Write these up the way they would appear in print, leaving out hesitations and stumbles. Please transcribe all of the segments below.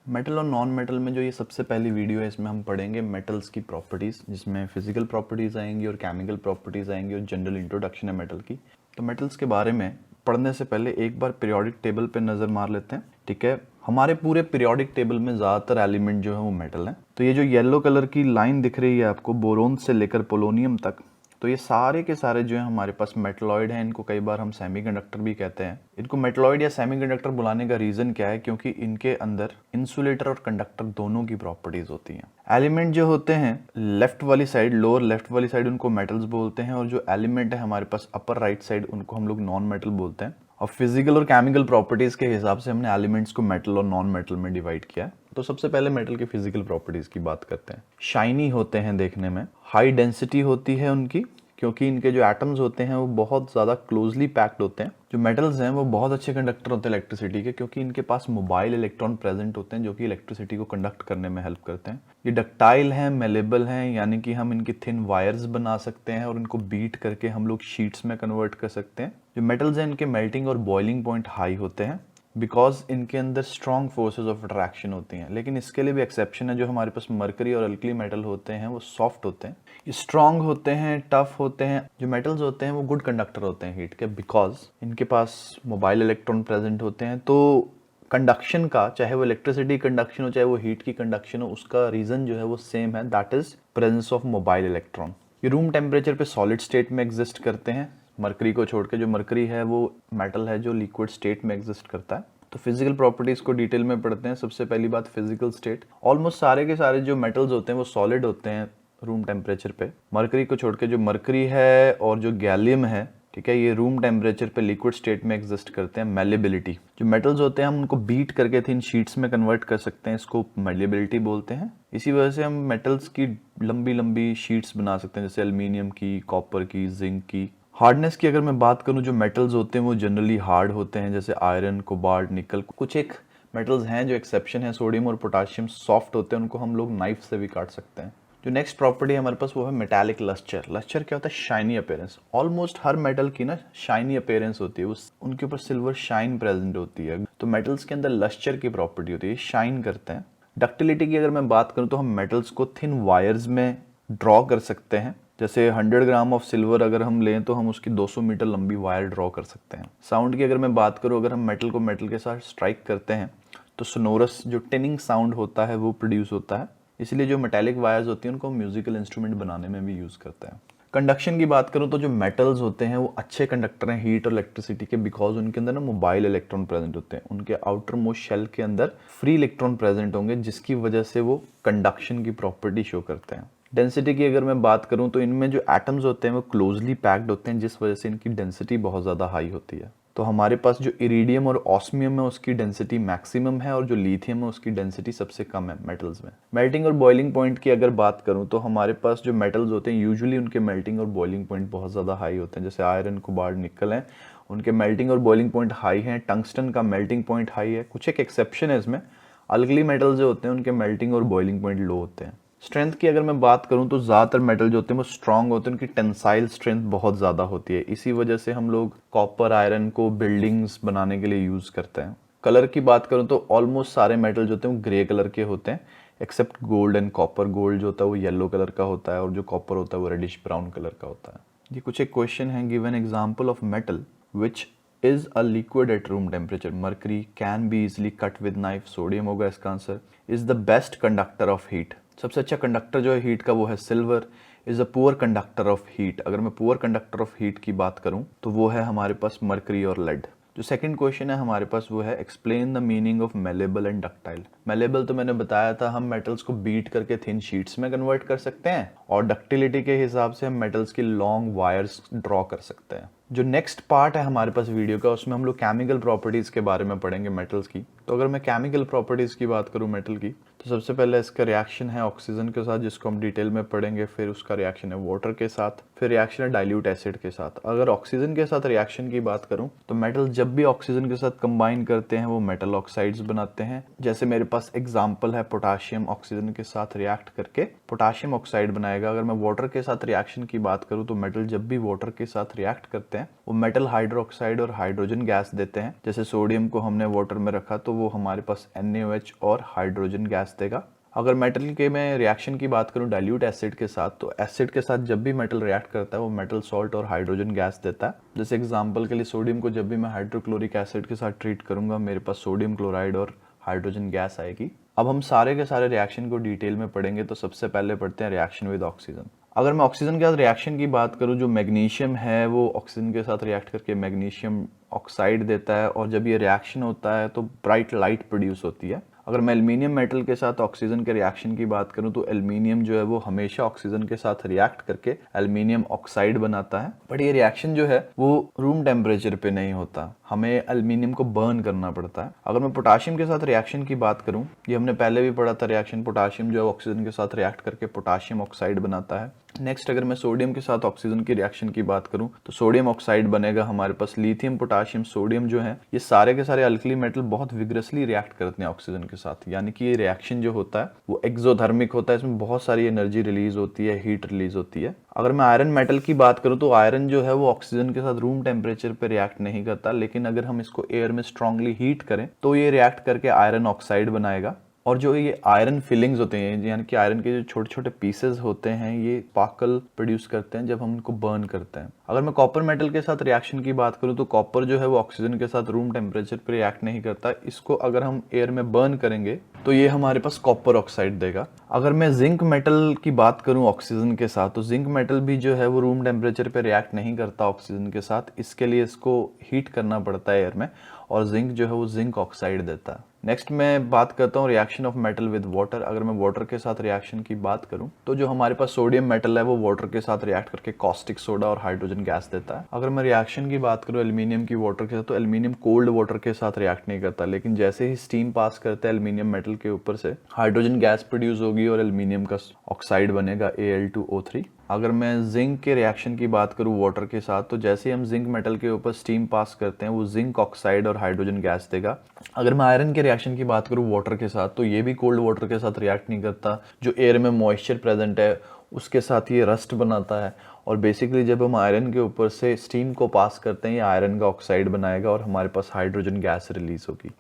Metal और non metal में जो ये सबसे पहली वीडियो है, इसमें हम पढ़ेंगे मेटल्स की प्रॉपर्टीज़, जिसमें फिजिकल प्रॉपर्टीज़ आएंगी और केमिकल प्रॉपर्टीज़ आएंगी और जनरल इंट्रोडक्शन है मेटल की। तो मेटल्स के बारे में पढ़ने से पहले एक बार पीरियोडिक टेबल पे नज़र मार लेते हैं। ठीक है, हमारे पूरे पीरियोडिक टेबल में ज़्यादातर एलिमेंट जो है वो मेटल है। तो ये जो येलो कलर की लाइन दिख रही है आपको, बोरोन से लेकर पोलोनियम तक, तो ये सारे के सारे जो है हमारे पास मेटलॉइड हैं। इनको कई बार हम सेमीकंडक्टर भी कहते हैं। इनको मेटलॉइड या सेमीकंडक्टर बुलाने का रीजन क्या है? क्योंकि इनके अंदर इंसुलेटर और कंडक्टर दोनों की प्रॉपर्टीज होती हैं। एलिमेंट जो होते हैं लेफ्ट वाली साइड, लोअर लेफ्ट वाली साइड, उनको मेटल्स बोलते हैं, और जो एलिमेंट है हमारे पास अपर राइट साइड, उनको हम लोग नॉन मेटल बोलते हैं। और फिजिकल और केमिकल प्रॉपर्टीज के हिसाब से हमने एलिमेंट्स को मेटल और नॉन मेटल में डिवाइड किया है। तो सबसे पहले मेटल की फिजिकल प्रॉपर्टीज की बात करते हैं। शाइनी होते हैं देखने में, हाई डेंसिटी होती है उनकी, क्योंकि इनके जो एटम्स होते हैं वो बहुत ज़्यादा क्लोजली पैक्ड होते हैं। जो मेटल्स हैं वो बहुत अच्छे कंडक्टर होते हैं इलेक्ट्रिसिटी के, क्योंकि इनके पास मोबाइल इलेक्ट्रॉन प्रेजेंट होते हैं जो कि इलेक्ट्रिसिटी को कंडक्ट करने में हेल्प करते हैं। ये डक्टाइल हैं, मेलेबल हैं, यानी कि हम इनकी थिन वायर्स बना सकते हैं और इनको बीट करके हम लोग शीट्स में कन्वर्ट कर सकते हैं। जो मेटल्स हैं इनके मेल्टिंग और बॉइलिंग पॉइंट हाई होते हैं, बिकॉज इनके अंदर स्ट्रॉन्ग फोर्सेज ऑफ अट्रैक्शन होती हैं। लेकिन इसके लिए भी एक्सेप्शन है। जो हमारे पास मरकरी और अल्कली मेटल होते हैं वो सॉफ्ट होते हैं, ये स्ट्रॉन्ग होते हैं, टफ होते हैं। जो मेटल्स होते हैं वो गुड कंडक्टर होते हैं हीट के, बिकॉज इनके पास मोबाइल इलेक्ट्रॉन प्रेजेंट होते हैं। तो कंडक्शन का, चाहे वो इलेक्ट्रिसिटी कंडक्शन हो चाहे वो हीट की कंडक्शन हो, उसका रीजन जो है वो सेम है, that is presence of mobile electron. ये रूम टेम्परेचर पे सॉलिड स्टेट में एग्जिस्ट करते हैं, मरकरी को छोड़ के। जो मरकरी है वो मेटल है जो लिक्विड स्टेट में एग्जिस्ट करता है। तो फिजिकल प्रॉपर्टीज को डिटेल में पढ़ते हैं। सबसे पहली बात, फिजिकल स्टेट। ऑलमोस्ट सारे के सारे जो मेटल्स होते हैं वो सॉलिड होते हैं रूम टेम्परेचर पे, मरकरी को छोड़ के। जो मरकरी है और जो गैलियम है, ठीक है, ये रूम टेम्परेचर पे लिक्विड स्टेट में एग्जिस्ट करते हैं। मेलेबिलिटी, जो मेटल्स होते हैं हम उनको बीट करके थिन शीट्स में कन्वर्ट कर सकते हैं, इसको मेलेबिलिटी बोलते हैं। इसी वजह से हम मेटल्स की लंबी लंबी शीट्स बना सकते हैं, जैसे एल्यूमिनियम की, कॉपर की, जिंक की। हार्डनेस की अगर मैं बात करूं, जो मेटल्स होते हैं वो जनरली हार्ड होते हैं, जैसे आयरन, कोबाल्ट, निकल। कुछ एक मेटल्स हैं जो एक्सेप्शन है, सोडियम और पोटाशियम, सॉफ्ट होते हैं, उनको हम लोग नाइफ से भी काट सकते हैं। जो नेक्स्ट प्रॉपर्टी है हमारे पास वो है मेटालिक लस्टर। लस्टर क्या होता है? Shiny appearance. ऑलमोस्ट हर मेटल की ना शाइनी अपीयरेंस होती है, उनके ऊपर सिल्वर शाइन प्रेजेंट होती है। तो मेटल्स के अंदर लस्टर की प्रॉपर्टी होती है, शाइन करते हैं। डक्टिलिटी की अगर मैं बात करूं तो हम मेटल्स को थिन वायर्स में ड्रॉ कर सकते हैं। जैसे 100 ग्राम ऑफ सिल्वर अगर हम लें तो हम उसकी 200 मीटर लंबी वायर ड्रॉ कर सकते हैं। साउंड की अगर मैं बात करूं, अगर हम मेटल को मेटल के साथ स्ट्राइक करते हैं तो सोनोरस जो टिनिंग साउंड होता है वो प्रोड्यूस होता है। इसलिए जो मेटालिक वायर्स होती हैं उनको म्यूजिकल इंस्ट्रूमेंट बनाने में भी यूज करते हैं। कंडक्शन की बात करूं तो जो मेटल्स होते हैं वो अच्छे कंडक्टर हैं हीट और इलेक्ट्रिसिटी के, बिकॉज उनके अंदर ना मोबाइल इलेक्ट्रॉन प्रेजेंट होते हैं। उनके आउटर मोस्ट शेल के अंदर फ्री इलेक्ट्रॉन प्रेजेंट होंगे, जिसकी वजह से वो कंडक्शन की प्रॉपर्टी शो करते हैं। डेंसिटी की अगर मैं बात करूं तो इनमें जो एटम्स होते हैं वो क्लोजली पैक्ड होते हैं, जिस वजह से इनकी डेंसिटी बहुत ज़्यादा हाई होती है। तो हमारे पास जो इरिडियम और ऑस्मियम है उसकी डेंसिटी मैक्सिमम है, और जो लिथियम है उसकी डेंसिटी सबसे कम है मेटल्स में। मेल्टिंग और बॉइलिंग पॉइंट की अगर बात करूं तो हमारे पास जो मेटल्स होते हैं यूजुअली उनके मेल्टिंग और बॉइलिंग पॉइंट बहुत ज़्यादा हाई होते हैं। जैसे आयरन, कोबाल्ट, निकल हैं, उनके मेल्टिंग और बॉइलिंग पॉइंट हाई हैं। टंगस्टन का मेल्टिंग पॉइंट हाई है। कुछ एक एक्सेप्शन है इसमें, अल्कली मेटल जो होते हैं उनके मेल्टिंग और बॉइलिंग पॉइंट लो होते हैं। स्ट्रेंथ की अगर मैं बात करूं तो ज़्यादातर मेटल जो होते हैं वो स्ट्रांग होते हैं, उनकी टेंसाइल स्ट्रेंथ बहुत ज़्यादा होती है। इसी वजह से हम लोग कॉपर, आयरन को बिल्डिंग्स बनाने के लिए यूज़ करते हैं। कलर की बात करूं तो ऑलमोस्ट सारे मेटल जो होते हैं वो ग्रे कलर के होते हैं, except gold and copper. Gold जो होता है वो येलो कलर का होता है और जो कॉपर होता है वो रेडिश ब्राउन कलर का होता है। ये कुछ एक क्वेश्चन है, give an example of metal which is a liquid at room temperature. Mercury can be easily cut with knife. Sodium होगा इसका answer. Is the best conductor of heat. सबसे अच्छा कंडक्टर जो है हीट का वो है silver. Is a poor conductor of heat. अगर मैं पुअर कंडक्टर ऑफ हीट की बात करूं तो वो है हमारे पास मर्करी और लेड। जो सेकंड क्वेश्चन है हमारे पास वो है explain the meaning of malleable and ductile. Malleable तो मैंने बताया था, हम मेटल्स को बीट करके थिन शीट्स में कन्वर्ट कर सकते हैं, और डक्टिलिटी के हिसाब से हम मेटल्स की लॉन्ग वायर्स ड्रॉ कर सकते हैं। जो नेक्स्ट पार्ट है हमारे पास वीडियो का, उसमें हम लोग केमिकल प्रॉपर्टीज के बारे में पढ़ेंगे मेटल्स की। तो अगर मैं केमिकल प्रॉपर्टीज की बात करूं मेटल की, तो सबसे पहले इसका रिएक्शन है ऑक्सीजन के साथ, जिसको हम डिटेल में पढ़ेंगे। फिर उसका रिएक्शन है वाटर के साथ, फिर रिएक्शन है डाइल्यूट एसिड के साथ। अगर ऑक्सीजन के साथ रिएक्शन की बात करूं तो मेटल जब भी ऑक्सीजन के साथ कंबाइन करते हैं वो मेटल ऑक्साइड्स बनाते हैं। जैसे मेरे पास एग्जांपल है, पोटाशियम ऑक्सीजन के साथ रिएक्ट करके पोटाशियम ऑक्साइड बनाएगा। अगर मैं वाटर के साथ रिएक्शन की बात करूं तो मेटल जब भी वाटर के साथ रिएक्ट करते हैं हैं वो मेटल हाइड्रोक्साइड और हाइड्रोजन गैस देते हैं। जैसे सोडियम को हमने वाटर में रखा तो वो हमारे पास NaOH और हाइड्रोजन गैस देगा। अगर मेटल के मैं रिएक्शन की बात करूं डाइल्यूट एसिड के साथ, तो एसिड के साथ जब भी मेटल रिएक्ट करता है वो मेटल सॉल्ट और हाइड्रोजन गैस देता है। जैसे एग्जांपल के लिए सोडियम को जब भी मैं हाइड्रोक्लोरिक एसिड के साथ ट्रीट करूंगा मेरे पास सोडियम क्लोराइड और हाइड्रोजन गैस आएगी। अब हम सारे के सारे रिएक्शन को डिटेल में पढ़ेंगे। तो सबसे पहले पढ़ते हैं रिएक्शन विद ऑक्सीजन। अगर मैं ऑक्सीजन के साथ रिएक्शन की बात करूं, जो मैग्नीशियम है वो ऑक्सीजन के साथ रिएक्ट करके मैग्नीशियम ऑक्साइड देता है और जब ये रिएक्शन होता है तो ब्राइट लाइट प्रोड्यूस होती है। अगर मैं एल्युमिनियम मेटल के साथ ऑक्सीजन के रिएक्शन की बात करूं तो एल्युमिनियम जो है वो हमेशा ऑक्सीजन के साथ रिएक्ट करके एल्युमिनियम ऑक्साइड बनाता है। बट ये रिएक्शन जो है वो रूम टेम्परेचर पे नहीं होता, हमें एल्युमिनियम को बर्न करना पड़ता है। अगर मैं पोटाशियम के साथ रिएक्शन की बात करूं, ये हमने पहले भी पढ़ा था रिएक्शन, पोटाशियम जो है ऑक्सीजन के साथ रिएक्ट करके पोटाशियम ऑक्साइड बनाता है। नेक्स्ट अगर मैं सोडियम के साथ ऑक्सीजन की रिएक्शन की बात करूं तो सोडियम ऑक्साइड बनेगा हमारे पास। लिथियम, पोटाशियम, सोडियम जो है ये सारे के सारे अल्कली मेटल बहुत विग्रसली रिएक्ट करते हैं ऑक्सीजन के साथ, यानी कि ये रिएक्शन जो होता है वो एक्सोथर्मिक होता है, इसमें बहुत सारी एनर्जी रिलीज होती है, हीट रिलीज होती है। अगर मैं आयरन मेटल की बात करूं तो आयरन जो है वो ऑक्सीजन के साथ रूम टेम्परेचर पे रिएक्ट नहीं करता, लेकिन अगर हम इसको एयर में स्ट्रांगली हीट करें तो ये रिएक्ट करके आयरन ऑक्साइड बनाएगा। और जो ये आयरन फिलिंग्स होते हैं, यानी कि आयरन के जो छोटे छोटे पीसेस होते हैं, ये स्पार्कल प्रोड्यूस करते हैं जब हम इनको बर्न करते हैं। अगर मैं कॉपर मेटल के साथ रिएक्शन की बात करूं तो कॉपर जो है वो ऑक्सीजन के साथ रूम टेम्परेचर पर रिएक्ट नहीं करता, इसको अगर हम एयर में बर्न करेंगे तो ये हमारे पास कॉपर ऑक्साइड देगा। अगर मैं जिंक मेटल की बात करूं ऑक्सीजन के साथ, तो जिंक मेटल भी जो है वो रूम टेम्परेचर पे रिएक्ट नहीं करता ऑक्सीजन के साथ, इसके लिए इसको हीट करना पड़ता है एयर में, और जिंक जो है वो जिंक ऑक्साइड देता है। नेक्स्ट मैं बात करता हूँ reaction of metal with water. अगर मैं वाटर के साथ रिएक्शन की बात करूँ तो जो हमारे पास सोडियम मेटल है वो वाटर के साथ रिएक्ट करके कॉस्टिक सोडा और हाइड्रोजन गैस देता है। अगर मैं रिएक्शन की बात करूँ एल्युमिनियम की वाटर के साथ, तो एल्युमिनियम कोल्ड वाटर के साथ रिएक्ट नहीं करता, लेकिन जैसे ही स्टीम पास करता है एल्युमिनियम मेटल के ऊपर से हाइड्रोजन गैस प्रोड्यूस होगी और एल्युमिनियम का ऑक्साइड बनेगा Al2O3। अगर मैं जिंक के रिएक्शन की बात करूं वाटर के साथ, तो जैसे हम जिंक मेटल के ऊपर स्टीम पास करते हैं वो जिंक ऑक्साइड और हाइड्रोजन गैस देगा। अगर मैं आयरन के रिएक्शन की बात करूं वाटर के साथ, तो ये भी कोल्ड वाटर के साथ रिएक्ट नहीं करता, जो एयर में मॉइस्चर प्रेजेंट है उसके साथ ये रस्ट बनाता है, और बेसिकली जब हम आयरन के ऊपर से स्टीम को पास करते हैं ये आयरन का ऑक्साइड बनाएगा और हमारे पास हाइड्रोजन गैस रिलीज होगी।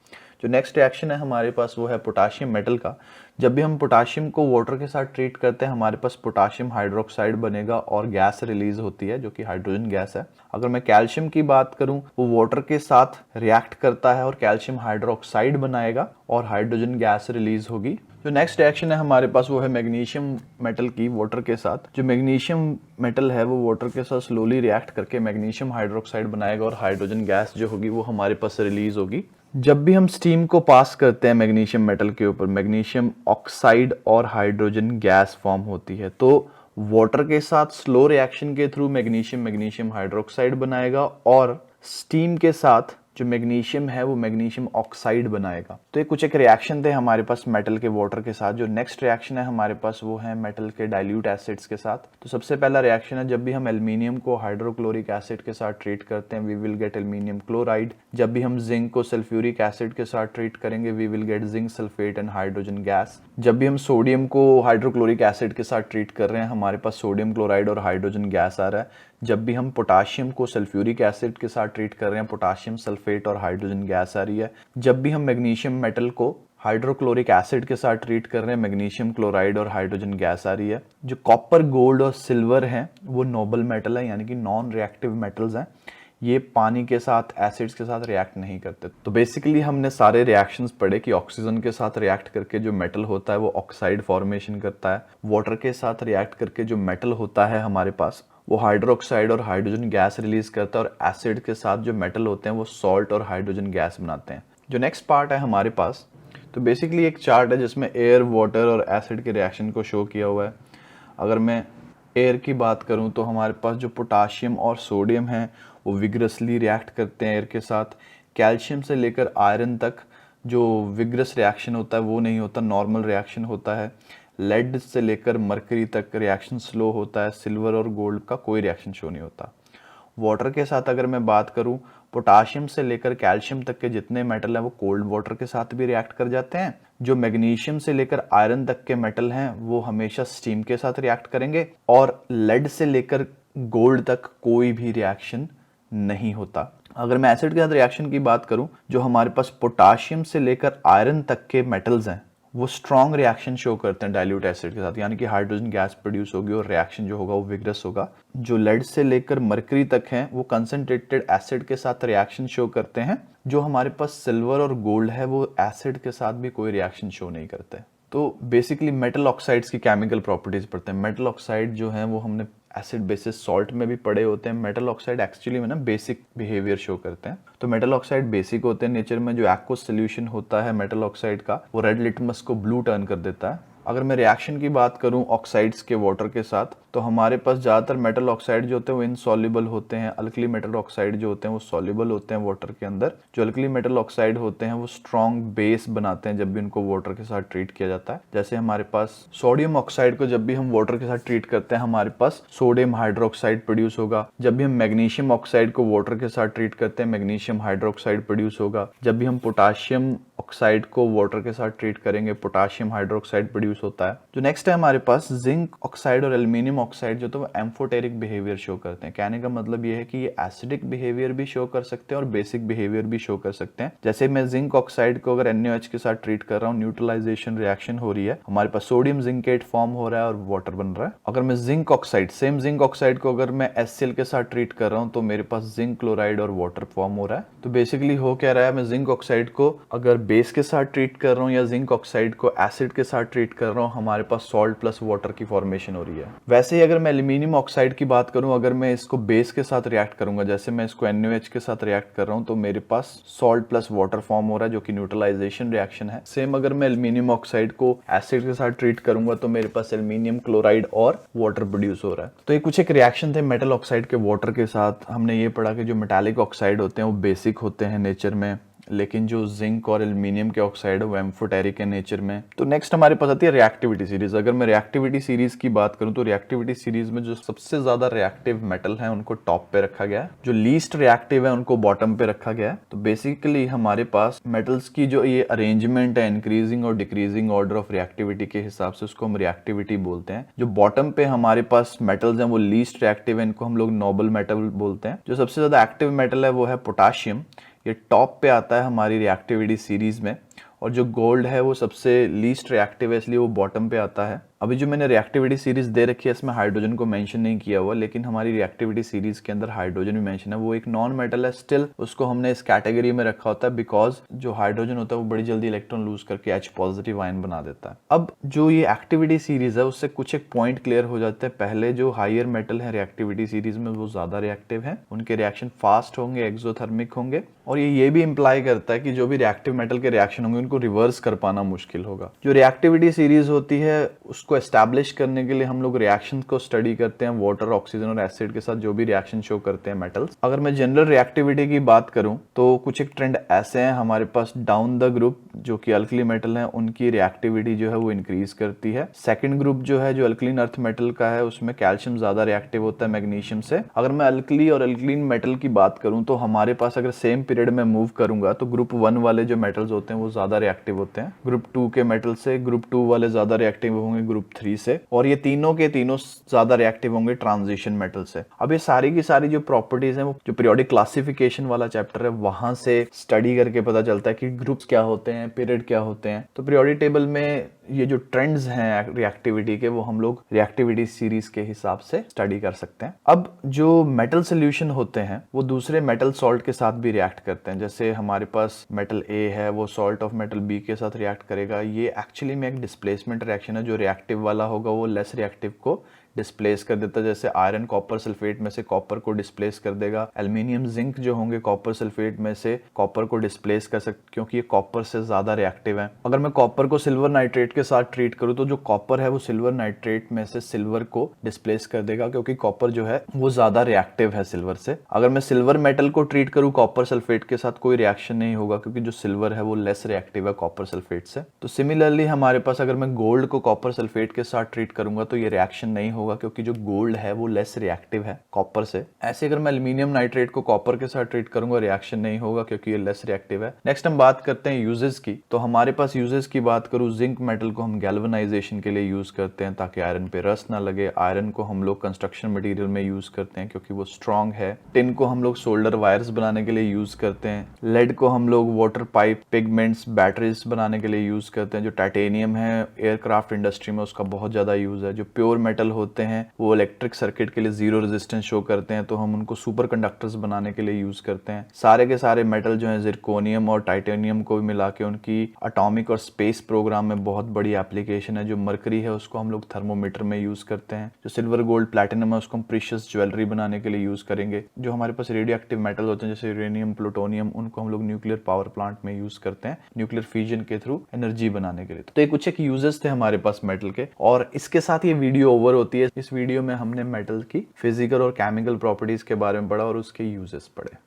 जो नेक्स्ट रिएक्शन है हमारे पास वो है पोटाशियम मेटल का। जब भी हम पोटाशियम को वाटर के साथ ट्रीट करते हैं हमारे पास पोटाशियम हाइड्रोक्साइड बनेगा और गैस रिलीज होती है जो कि हाइड्रोजन गैस है। अगर मैं कैल्शियम की बात करूं वो वाटर के साथ रिएक्ट करता है और कैल्शियम हाइड्रोक्साइड बनाएगा और हाइड्रोजन गैस रिलीज होगी। जो नेक्स्ट रिएक्शन है हमारे पास वो है मैग्नीशियम मेटल की वाटर के साथ। जो मैग्नीशियम मेटल है वो वाटर के साथ स्लोली रिएक्ट करके मैग्नीशियम हाइड्रोक्साइड बनाएगा और हाइड्रोजन गैस जो होगी वो हमारे पास रिलीज होगी। जब भी हम स्टीम को पास करते हैं मैग्नीशियम मेटल के ऊपर मैग्नीशियम ऑक्साइड और हाइड्रोजन गैस फॉर्म होती है, तो वाटर के साथ स्लो रिएक्शन के थ्रू मैग्नीशियम हाइड्रोक्साइड बनाएगा और स्टीम के साथ जो मैग्नीशियम है वो मैग्नीशियम ऑक्साइड बनाएगा। तो ये कुछ एक रिएक्शन थे हमारे पास मेटल के वाटर के साथ। जो नेक्स्ट रिएक्शन है हमारे पास वो है मेटल के डाइल्यूट एसिड्स के साथ। तो सबसे पहला रिएक्शन है जब भी हम एल्युमिनियम को हाइड्रोक्लोरिक एसिड के साथ ट्रीट करते हैं we will get aluminium chloride. जब भी हम जिंक को सल्फ्यूरिक एसिड के साथ ट्रीट करेंगे we will get zinc sulphate and hydrogen gas. जब भी हम सोडियम को हाइड्रोक्लोरिक एसिड के साथ ट्रीट कर रहे हैं हमारे पास सोडियम क्लोराइड और हाइड्रोजन गैस आ रहा है। जब भी हम पोटाशियम को सल्फ्यूरिक एसिड के साथ ट्रीट कर रहे हैं पोटाशियम सल्फेट और हाइड्रोजन गैस आ रही है। जब भी हम मैग्नीशियम मेटल को हाइड्रोक्लोरिक एसिड के साथ ट्रीट कर रहे हैं मैग्नीशियम क्लोराइड और हाइड्रोजन गैस आ रही है। जो कॉपर, गोल्ड और सिल्वर हैं वो नोबल मेटल है, यानी कि नॉन रिएक्टिव मेटल्स हैं, ये पानी के साथ एसिड्स के साथ रिएक्ट नहीं करते। तो बेसिकली हमने सारे रिएक्शंस पढ़े कि ऑक्सीजन के साथ रिएक्ट करके जो मेटल होता है वो ऑक्साइड फॉर्मेशन करता है, वाटर के साथ रिएक्ट करके जो मेटल होता है हमारे पास वो हाइड्रोक्साइड और हाइड्रोजन गैस रिलीज करता है, और एसिड के साथ जो मेटल होते हैं वो सॉल्ट और हाइड्रोजन गैस बनाते हैं। जो नेक्स्ट पार्ट है हमारे पास, तो बेसिकली एक चार्ट है जिसमें एयर, वाटर और एसिड के रिएक्शन को शो किया हुआ है। अगर मैं एयर की बात करूं तो हमारे पास जो पोटाशियम और सोडियम है वो विग्रसली रिएक्ट करते हैं एयर के साथ। कैल्शियम से लेकर आयरन तक जो विग्रस रिएक्शन होता है वो नहीं होता, नॉर्मल रिएक्शन होता है। लेड से लेकर मरकरी तक रिएक्शन स्लो होता है। सिल्वर और गोल्ड का कोई रिएक्शन शो नहीं होता। वाटर के साथ अगर मैं बात करूं, पोटाशियम से लेकर कैल्शियम तक के जितने मेटल हैं वो कोल्ड वाटर के साथ भी रिएक्ट कर जाते हैं। जो मैग्नीशियम से लेकर आयरन तक के मेटल हैं वो हमेशा स्टीम के साथ रिएक्ट करेंगे, और लेड से लेकर गोल्ड तक कोई भी रिएक्शन नहीं होता। अगर मैं एसिड के साथ रिएक्शन की बात करूं, जो हमारे पास पोटाशियम से लेकर आयरन तक के मेटल्स हैं वो स्ट्रॉन्ग रिएक्शन शो करते हैं डाइल्यूट एसिड के साथ, यानी कि हाइड्रोजन गैस प्रोड्यूस होगी और रिएक्शन जो होगा वो विग्रस होगा। जो लेड से लेकर मरकरी तक हैं वो कंसंट्रेटेड एसिड के साथ रिएक्शन शो करते हैं। जो हमारे पास सिल्वर और गोल्ड है वो एसिड के साथ भी कोई रिएक्शन शो नहीं करते। तो बेसिकली मेटल ऑक्साइड्स की केमिकल प्रॉपर्टीज पढ़ते हैं। मेटल ऑक्साइड जो है वो हमने एसिड बेसिस सॉल्ट में भी पढ़े होते हैं। मेटल ऑक्साइड एक्चुअली में ना बेसिक बिहेवियर शो करते हैं। तो मेटल ऑक्साइड बेसिक होते हैं नेचर में। जो एक्वस सोल्यूशन होता है मेटल ऑक्साइड का वो रेड लिटमस को ब्लू टर्न कर देता है। अगर मैं रिएक्शन की बात करूं ऑक्साइड्स के वाटर के साथ, तो हमारे पास ज़्यादातर मेटल ऑक्साइड जो होते हैं वो इनसॉल्युबल होते हैं। अल्कली मेटल ऑक्साइड जो होते हैं वो सॉल्युबल होते हैं वाटर के अंदर। जो अल्कली मेटल ऑक्साइड होते हैं वो स्ट्रॉन्ग बेस बनाते हैं जब भी उनको वाटर के साथ ट्रीट किया जाता है। जैसे हमारे पास सोडियम ऑक्साइड को जब भी हम वाटर के साथ ट्रीट करते हैं हमारे पास सोडियम हाइड्रोक्साइड प्रोड्यूस होगा। जब भी हम मैग्नीशियम ऑक्साइड को वाटर के साथ ट्रीट करते हैं मैग्नीशियम हाइड्रोक्साइड प्रोड्यूस होगा। जब भी हम पोटाशियम ऑक्साइड को वाटर के साथ ट्रीट करेंगे पोटाशियम हाइड्रोक्साइड प्रोड्यूस होता है। जो नेक्स्ट है हमारे पास जिंक ऑक्साइड और एल्यूमिनियम ऑक्साइड जो तो वो एम्फोटेरिक बिहेवियर शो करते हैं। कहने का मतलब ये है कि ये एसिडिक बिहेवियर भी शो कर सकते हैं और बेसिक बिहेवियर भी शो कर सकते हैं। जैसे मैं जिंक ऑक्साइड को अगर NaOH के साथ ट्रीट कर रहा हूँ, न्यूट्रलाइजेशन रिएक्शन हो रही है, हमारे पास सोडियम जिंकेट फॉर्म हो रहा है और वाटर बन रहा है। अगर मैं zinc oxide same zinc oxide को अगर मैं HCl के साथ ट्रीट कर रहा हूँ तो मेरे पास जिंक क्लोराइड और वाटर फॉर्म हो रहा है। तो बेसिकली हो क्या रहा है, मैं जिंक ऑक्साइड को अगर बेस के साथ ट्रीट कर रहा हूँ या जिंक ऑक्साइड को एसिड के साथ ट्रीट कर रहा हूँ, हमारे पास सॉल्ट प्लस वाटर की फॉर्मेशन हो रही है। वैसे ही अगर मैं एल्यूमिनियम ऑक्साइड की बात करूं, अगर मैं इसको बेस के साथ रिएक्ट करूंगा, जैसे मैं इसको NaOH के साथ रिएक्ट कर रहा हूं, तो मेरे पास सॉल्ट प्लस वाटर फॉर्म हो रहा है जो कि न्यूट्रलाइजेशन रिएक्शन है। सेम अगर मैं एल्यूमिनियम ऑक्साइड को एसिड के साथ ट्रीट करूंगा तो मेरे पास एल्यूमिनियम क्लोराइड और वाटर प्रोड्यूस हो रहा है। तो ये कुछ एक रिएक्शन थे मेटल ऑक्साइड के वाटर के साथ। हमने ये पढ़ा कि जो मेटालिक ऑक्साइड होते हैं वो बेसिक होते हैं नेचर में, लेकिन जो जिंक और एल्यूमिनियम के ऑक्साइड है वो एम्फोटेरिक है नेचर में। तो नेक्स्ट हमारे पास आती है रिएक्टिविटी सीरीज। अगर मैं रिएक्टिविटी सीरीज की बात करूं तो रिएक्टिविटी सीरीज में जो सबसे ज्यादा रिएक्टिव मेटल है उनको टॉप पे रखा गया है, जो लीस्ट रिएक्टिव है उनको बॉटम पे रखा गया है। तो बेसिकली हमारे पास मेटल्स की जो ये अरेंजमेंट है इंक्रीजिंग और डिक्रीजिंग ऑर्डर ऑफ रिएक्टिविटी के हिसाब से उसको हम रिएक्टिविटी बोलते हैं। जो बॉटम पे हमारे पास मेटल्स हैं वो लीस्ट रिएक्टिव है, इनको हम लोग नोबल मेटल बोलते हैं। जो सबसे ज्यादा एक्टिव मेटल है वो है पोटाशियम, ये टॉप पे आता है हमारी रिएक्टिविटी सीरीज में। और जो गोल्ड है वो सबसे लीस्ट रिएक्टिव है इसलिए वो बॉटम पे आता है। अभी जो मैंने रिएक्टिविटी सीरीज दे रखी है इसमें हाइड्रोजन को मेंशन नहीं किया हुआ, लेकिन हमारी रिएक्टिविटी सीरीज के अंदर हाइड्रोजन भी मेंशन है। वो एक नॉन मेटल है, स्टिल उसको हमने इस कैटेगरी में रखा होता है बिकॉज जो हाइड्रोजन होता है वो बड़ी जल्दी इलेक्ट्रॉन लूज करके H पॉजिटिव आयन बना देता है। अब जो ये एक्टिविटी सीरीज है उससे कुछ एक पॉइंट क्लियर हो जाते हैं। पहले जो हायर मेटल है रिएक्टिविटी सीरीज में वो ज्यादा रिएक्टिव है, उनके रिएक्शन फास्ट होंगे, एक्सोथर्मिक होंगे, और ये भी इंप्लाई करता है कि जो भी रिएक्टिव मेटल के रिएक्शन होंगे उनको रिवर्स कर पाना मुश्किल होगा। जो रिएक्टिविटी सीरीज होती है उसको एस्टैब्लिश करने के लिए हम लोग रिएक्शन को स्टडी करते हैं वाटर, ऑक्सीजन और एसिड के साथ जो भी रिएक्शन शो करते हैं मेटल्स। अगर मैं जनरल रिएक्टिविटी की बात करूं तो कुछ एक ट्रेंड ऐसे हैं हमारे पास। डाउन द ग्रुप जो कि अल्कली मेटल है उनकी रिएक्टिविटी जो है वो इंक्रीज करती है। सेकंड ग्रुप जो है जो अल्कलीन अर्थ मेटल का है उसमें कैल्शियम ज्यादा रिएक्टिव होता है मैग्नीशियम से। अगर मैं अल्कली और अल्कलीन मेटल की बात करूं तो हमारे पास अगर सेम पीरियड में मूव करूंगा तो ग्रुप 1 वाले जो मेटल्स होते हैं वो ज्यादा रिएक्टिव होते हैं ग्रुप 2 के मेटल से, ग्रुप 2 वाले ज्यादा रिएक्टिव होंगे ग्रुप 3 से, और ये तीनों के तीनों ज्यादा रिएक्टिव होंगे ट्रांजिशन मेटल से। अब ये सारी की सारी जो प्रॉपर्टीज हैं वो जो पीरियोडिक क्लासिफिकेशन वाला चैप्टर है वहां से स्टडी करके पता चलता है कि ग्रुप्स क्या होते हैं, पीरियड क्या होते हैं। तो पीरियोडिक टेबल में ये जो ट्रेंड्स हैं रिएक्टिविटी के वो हम लोग रिएक्टिविटी सीरीज के हिसाब से स्टडी कर सकते हैं। अब जो मेटल सोल्यूशन होते हैं वो दूसरे मेटल सॉल्ट के साथ भी रिएक्ट करते हैं। जैसे हमारे पास मेटल A है वो सॉल्ट ऑफ मेटल B के साथ रिएक्ट करेगा। ये एक्चुअली में एक डिस्प्लेसमेंट रिएक्शन है। जो रिएक्टिव वाला होगा वो लेस रिएक्टिव को डिस्प्लेस कर देता है। जैसे आयरन कॉपर सल्फेट में से कॉपर को डिस्प्लेस कर देगा, एल्यूमिनियम जिंक जो होंगे कॉपर सल्फेट में से कॉपर को डिस्प्लेस कर सकते क्योंकि ये कॉपर से ज्यादा रिएक्टिव है। अगर मैं कॉपर को सिल्वर नाइट्रेट के साथ ट्रीट करूं तो जो कॉपर है वो सिल्वर नाइट्रेट में से सिल्वर को डिस्प्लेस कर देगा क्योंकि कॉपर जो है वो ज्यादा रिएक्टिव है सिल्वर से। अगर मैं सिल्वर मेटल को ट्रीट करूं कॉपर सल्फेट के साथ कोई रिएक्शन नहीं होगा क्योंकि जो सिल्वर है वो लेस रिएक्टिव है कॉपर सल्फेट से। तो सिमिलरली हमारे पास अगर मैं गोल्ड को कॉपर सल्फेट के साथ ट्रीट करूंगा तो ये रिएक्शन नहीं होगा होगा क्योंकि जो गोल्ड है वो लेस रिएक्टिव है कॉपर से। ऐसे अगर मैं एल्यूमिनियम नाइट्रेट को कॉपर के साथ ट्रीट करूंगा रिएक्शन नहीं होगा क्योंकि ये लेस रिएक्टिव है। नेक्स्ट हम बात करते हैं यूजेस की। तो हमारे पास यूजेस की बात करूं, जिंक मेटल को हम गैल्वेनाइजेशन के लिए यूज करते हैं ताकि आयरन पे रस्ट ना लगे। आयरन को हम लोग कंस्ट्रक्शन मटेरियल में यूज करते हैं क्योंकि वो स्ट्रांग है। टिन को हम लोग सोल्डर वायर्स बनाने के लिए यूज करते हैं। लेड को हम लोग वाटर पाइप, पिगमेंट्स, बैटरीज बनाने के लिए यूज करते हैं। जो टाइटेनियम है एयरक्राफ्ट इंडस्ट्री में उसका बहुत ज्यादा यूज है। जो प्योर मेटल होते हैं वो इलेक्ट्रिक सर्किट के लिए जीरो रेजिस्टेंस शो करते हैं तो हम उनको सुपर कंडक्टर्स बनाने के लिए यूज करते हैं। सारे के सारे मेटल जो है जिरकोनियम और टाइटेनियम को भी मिला के उनकी एटॉमिक और स्पेस प्रोग्राम में बहुत बड़ी एप्लीकेशन है। जो मरकरी है उसको हम लोग थर्मोमीटर में यूज करते हैं। जो सिल्वर, गोल्ड, प्लैटिनम है उसको हम प्रीशियस ज्वेलरी बनाने के लिए यूज करेंगे। जो हमारे पास रेडियो एक्टिव मेटल होते हैं जैसे यूरेनियम, प्लूटोनियम, उनको हम लोग न्यूक्लियर पावर प्लांट में यूज करते हैं न्यूक्लियर फ्यूजन के थ्रू एनर्जी बनाने के लिए। तो ये कुछ एक यूजेस थे हमारे पास मेटल के, और इसके साथ ये वीडियो ओवर होती है। इस वीडियो में हमने मेटल की फिजिकल और केमिकल प्रॉपर्टीज के बारे में पढ़ा और उसके यूजेस पढ़े।